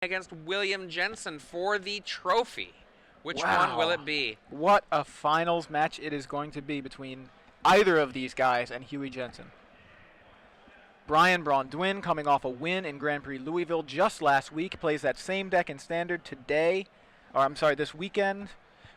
against William Jensen for the trophy. Which one will it be? What a finals match it is going to be between either of these guys and Huey Jensen. Braun-Duin, coming off a win in Grand Prix Louisville just last week, plays that same deck in Standard today, or I'm sorry, this weekend.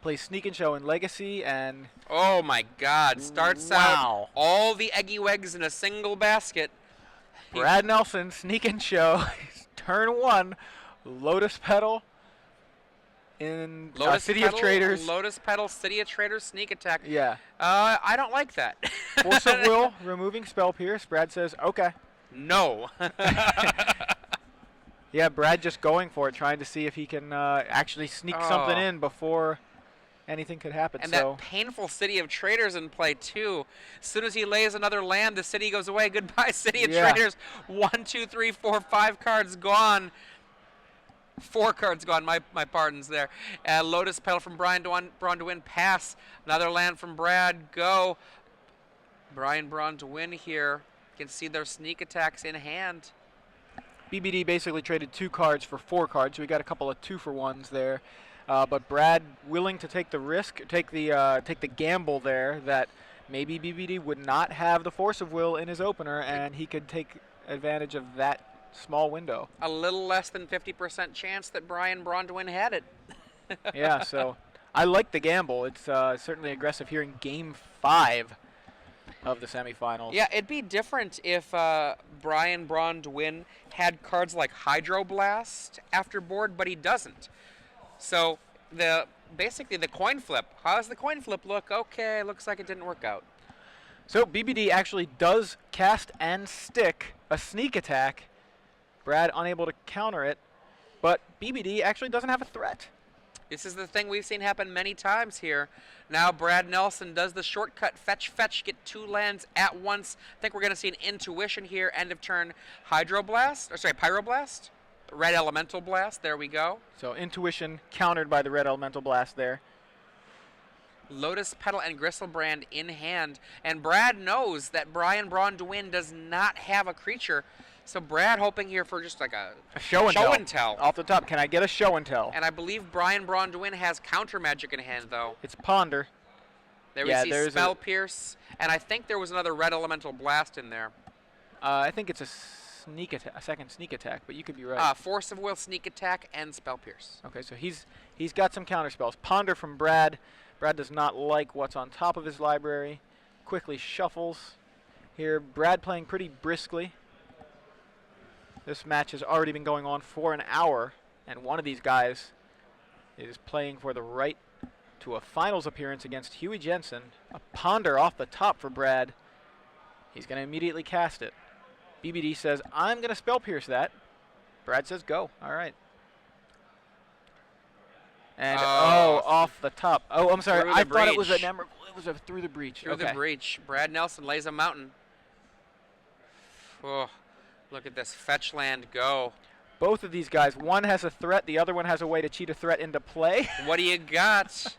Plays Sneak and Show in Legacy, and oh my God! Starts out all the Eggy Wegs in a single basket. Brad Nelson, Sneak and Show, turn 1, Lotus Petal in City of Traders. Lotus Petal, City of Traders, Sneak Attack. Yeah. I don't like that. Force of Will, removing Spell Pierce. Brad says, okay. No. Yeah, Brad just going for it, trying to see if he can actually sneak something in before anything could happen. And that painful City of Traders in play, too. As soon as he lays another land, the city goes away. Goodbye, City of Traders. 1, 2, 3, 4, 5 cards gone. 4 cards gone. My pardons there. Lotus Petal from Braun-Duin. Pass. Another land from Brad. Go. Braun-Duin here. You can see their sneak attacks in hand. BBD basically traded 2 cards for 4 cards, so we got a couple of 2-for-1s there. But Brad willing to take the risk, take the gamble there that maybe BBD would not have the Force of Will in his opener, and he could take advantage of that small window. A little less than 50% chance that Braun-Duin had it. Yeah, so I like the gamble. It's certainly aggressive here in Game 5 of the semifinals. Yeah, it'd be different if Braun-Duin had cards like Hydroblast after board, but he doesn't. So basically the coin flip. How does the coin flip look? Okay, looks like it didn't work out. So BBD actually does cast and stick a sneak attack. Brad unable to counter it, but BBD actually doesn't have a threat. This is the thing we've seen happen many times here. Now Brad Nelson does the shortcut, fetch, get 2 lands at once. I think we're going to see an intuition here, end of turn Pyroblast. Red Elemental Blast, there we go. So intuition countered by the Red Elemental Blast there. Lotus Petal and Gristlebrand in hand. And Brad knows that Braun-Duin does not have a creature. So Brad hoping here for just like a show and tell. Off the top, can I get a show and tell? And I believe Braun-Duin has counter magic in hand, though. It's Ponder. There we see Spell Pierce. And I think there was another Red Elemental Blast in there. I think it's a second sneak attack, but you could be right. Force of Will, Sneak Attack, and Spell Pierce. Okay, so he's got some counter spells. Ponder from Brad. Brad does not like what's on top of his library. Quickly shuffles. Here, Brad playing pretty briskly. This match has already been going on for an hour, and one of these guys is playing for the right to a finals appearance against Huey Jensen. A Ponder off the top for Brad. He's going to immediately cast it. BBD says, I'm going to Spell Pierce that. Brad says, go. All right. And, off the top. Oh, I'm sorry. I thought it was a through the breach. Through the breach. Brad Nelson lays a mountain. Oh, look at this. Fetch land, go. Both of these guys, one has a threat, the other one has a way to cheat a threat into play. What do you got?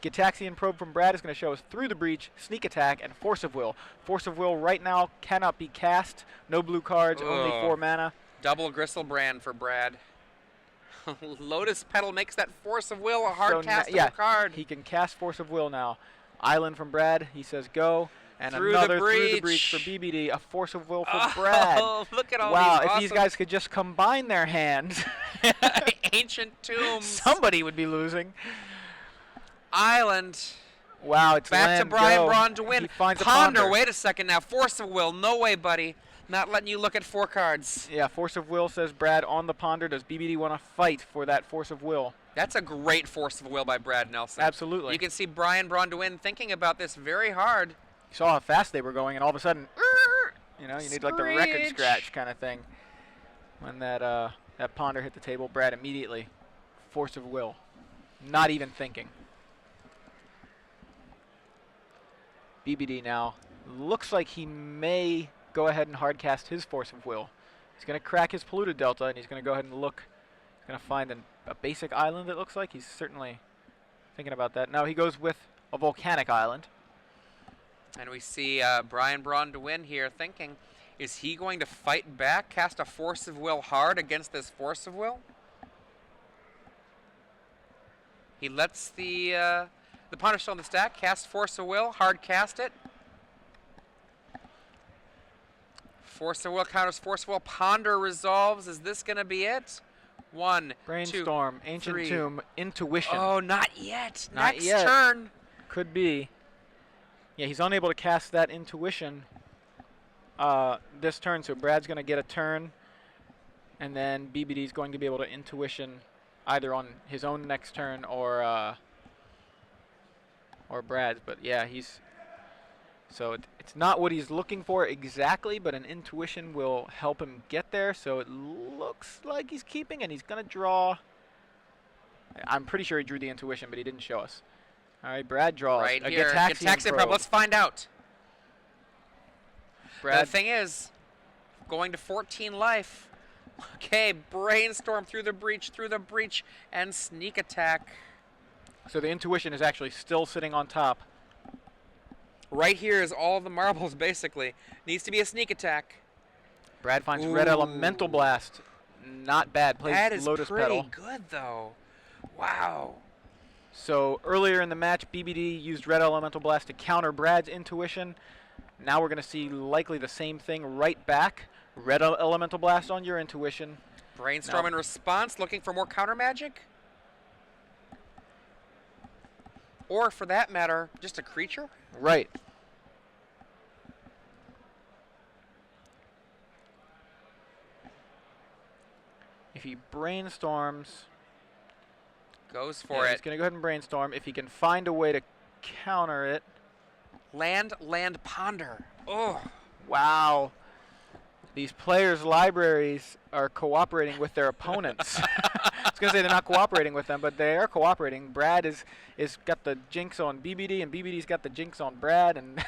Gitaxian Probe from Brad is going to show us Through the Breach, Sneak Attack, and Force of Will. Force of Will right now cannot be cast. No blue cards, only 4 mana. Double Gristlebrand for Brad. Lotus Petal makes that Force of Will a hard castable card. He can cast Force of Will now. Island from Brad, he says go. And Through another the breach. Through the Breach for BBD, a Force of Will for Brad. Oh, look at all wow, these if these guys could just combine their hands. Ancient Tombs. Somebody would be losing. Island. Wow, it's back to Braun-Duin. He finds a Ponder. Wait a second now. Force of Will. No way, buddy. Not letting you look at 4 cards. Yeah, Force of Will, says Brad on the Ponder. Does BBD want to fight for that Force of Will? That's a great Force of Will by Brad Nelson. Absolutely. You can see Braun-Duin thinking about this very hard. You saw how fast they were going, and all of a sudden, you need like the record scratch kind of thing. When that Ponder hit the table, Brad immediately Force of Will. Not even thinking. BBD now looks like he may go ahead and hardcast his Force of Will. He's going to crack his polluted delta, and he's going to go ahead and look. He's going to find a basic island, it looks like. He's certainly thinking about that. Now he goes with a volcanic island. And we see Braun-Duin here thinking, is he going to fight back, cast a Force of Will hard against this Force of Will? He lets the Ponder still in the stack. Cast Force of Will. Hard cast it. Force of Will counters Force of Will. Ponder resolves. Is this going to be it? 1, Brainstorm, 2, Ancient 3. Tomb, Intuition. Oh, not yet. Not Next yet. turn. Could be. Yeah, he's unable to cast that Intuition this turn, so Brad's going to get a turn, and then BBD's going to be able to Intuition either on his own next turn or Brad's. But yeah, so it's not what he's looking for exactly, but an Intuition will help him get there. So it looks like he's keeping, and he's going to draw. I'm pretty sure he drew the Intuition, but he didn't show us. All right, Brad draws Right a here. Gitaxian Probe. Let's find out. Brad, The thing is, going to 14 life. Okay, Brainstorm through the breach, and Sneak Attack. so the Intuition is actually still sitting on top. Right here is all the marbles, basically. Needs to be a Sneak Attack. Brad finds Red Elemental Blast. Not bad. Plays That is Lotus pretty Petal. good, though. Wow. So earlier in the match, BBD used Red Elemental Blast to counter Brad's Intuition. Now we're going to see likely the same thing right back. Red Elemental Blast on your Intuition. Brainstorm in response, looking for more counter magic? Or, for that matter, just a creature? Right. If he brainstorms, Goes for he's it. going to go ahead and brainstorm. If he can find a way to counter it. Land, ponder. Oh. Wow. These players' libraries are cooperating with their opponents. I was going to say they're not cooperating with them, but they are cooperating. Brad is got the jinx on BBD, and BBD's got the jinx on Brad, and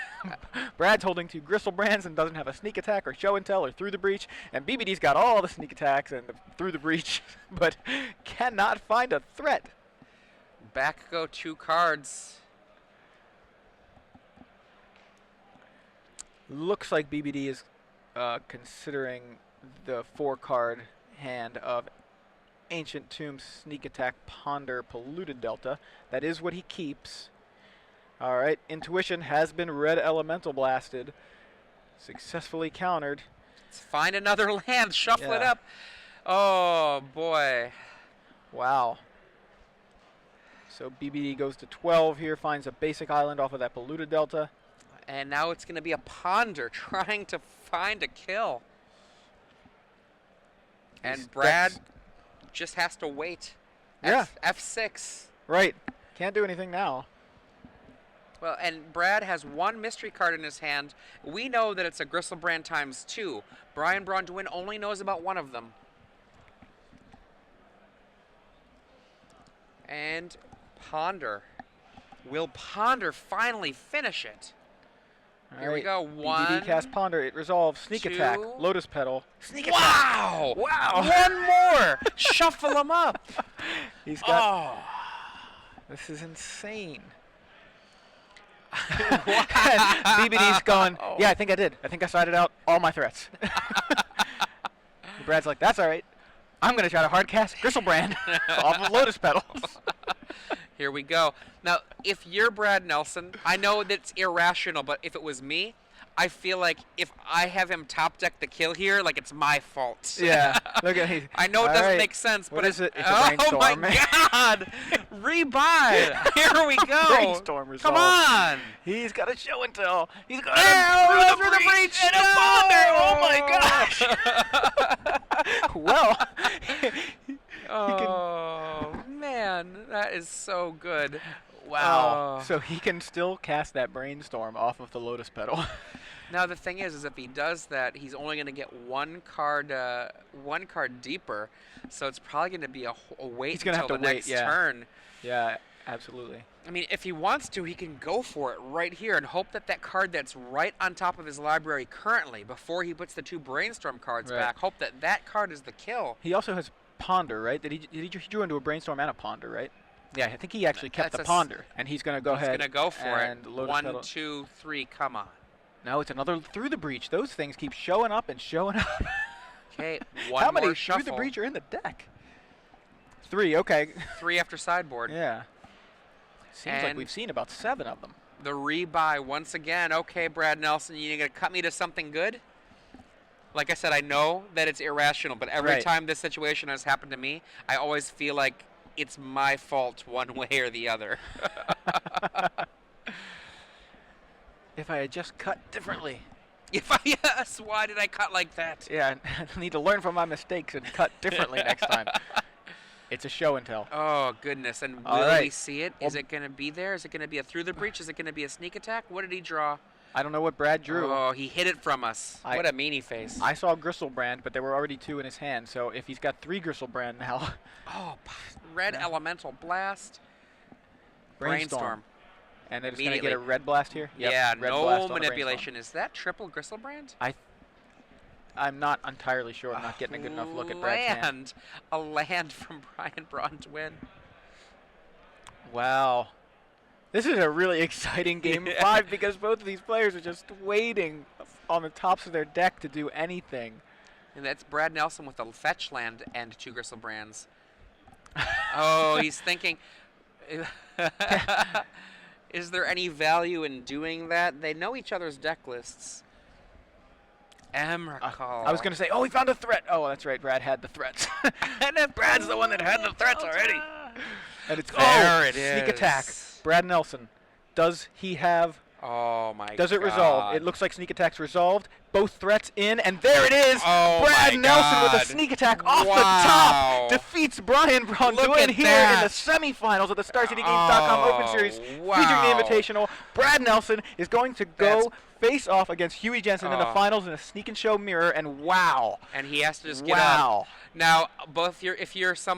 Brad's holding 2 Gristlebrand's and doesn't have a sneak attack or show and tell or through the breach, and BBD's got all the sneak attacks and through the breach, but cannot find a threat. Back go 2 cards. Looks like BBD is considering the 4-card hand of Ancient Tomb, Sneak Attack, Ponder, Polluted Delta. That is what he keeps. All right, Intuition has been Red Elemental Blasted. Successfully countered. Let's find another land. Shuffle it up. Oh, boy. Wow. So BBD goes to 12 here, finds a basic island off of that Polluted Delta. And now it's going to be a Ponder trying to find a kill. And Brad just has to wait. Yeah. F6. Right. Can't do anything now. Well, and Brad has 1 mystery card in his hand. We know that it's a Gristlebrand times 2. Braun-Duin only knows about 1 of them. And Ponder. Will Ponder finally finish it? Here we go. 1. BBD cast Ponder. It resolves. Sneak 2. Attack. Lotus Petal. Sneak Attack. Wow! Wow. 1 more! Shuffle them up. He's got. Oh. This is insane. BBD's going, yeah, I think I did. I think I sided out all my threats. Brad's like, that's all right. I'm going to try to hard cast Gristlebrand off of Lotus Petals. Here we go. Now, if you're Brad Nelson, I know that's irrational, but if it was me, I feel like if I have him top deck the kill here, like it's my fault. Yeah. Look at him. I know it doesn't make sense, What but is it? It's a brainstorm. Oh my God! Rebuy. Here we go. Brainstorm resolve. Come on. He's got a show and tell. He's got Through the breach. and a Ponder. Oh my gosh. Well. Oh man, that is so good. Wow. Oh. So he can still cast that Brainstorm off of the Lotus Petal. Now the thing is if he does that, he's only going to get 1 card deeper. So it's probably going to be a wait He's gonna until have the to wait, next yeah. turn. Yeah, absolutely. I mean, if he wants to, he can go for it right here and hope that that card that's right on top of his library currently, before he puts the 2 Brainstorm cards Right. back, hope that that card is the kill. He also has Ponder, right? He drew into a Brainstorm and a Ponder, right? Yeah, I think he actually kept That's the Ponder, and he's going to go ahead. He's going to go for and it. Lotus 1, Petal. 2, 3, come on. No, it's another Through the Breach. Those things keep showing up and showing up. Okay, 1 How many more shuffle. Through the Breach are in the deck? 3, okay. 3 after sideboard. Yeah. Seems like we've seen about 7 of them. The rebuy once again. Okay, Brad Nelson, you going to cut me to something good? Like I said, I know that it's irrational, but every time this situation has happened to me, I always feel like it's my fault one way or the other. If I had just cut differently. Yes, why did I cut like that? Yeah, I need to learn from my mistakes and cut differently next time. It's a show and tell. Oh, goodness. And will we see it? Is it going to be there? Is it going to be a through the breach? Is it going to be a sneak attack? What did he draw? I don't know what Brad drew. Oh, he hid it from us. What a meanie face. I saw Gristlebrand, but there were already 2 in his hand, so if he's got 3 Gristlebrand now. Oh, red elemental blast. Brainstorm. And they're just going to get a red blast here? Yep, yeah, no manipulation. Is that triple Gristlebrand? I'm not entirely sure. I'm not getting a good enough look at Brad's hand. A land from Braun-Duin. Wow. This is a really exciting game 5 because both of these players are just waiting on the tops of their deck to do anything. And that's Brad Nelson with a fetch land and 2 Gristlebrands. Oh, he's thinking, is there any value in doing that? They know each other's deck lists. Emrakul. I was going to say, oh, he found a threat. Oh, that's right. Brad had the threats. And if Brad's the one that had the threats already. And it's sneak attack. Brad Nelson. Does he have? Oh my God. Does it resolve? It looks like sneak attack's resolved. Both threats in, and there it is. Oh Brad my Nelson God. with a sneak attack off the top defeats Braun-Duin here in the semifinals of the StarCityGames.com Open Series featuring the Invitational. Brad Nelson is going to go face off against Huey Jensen in the finals in a sneak and show mirror, and wow. And he has to just get up. Now, if you're somebody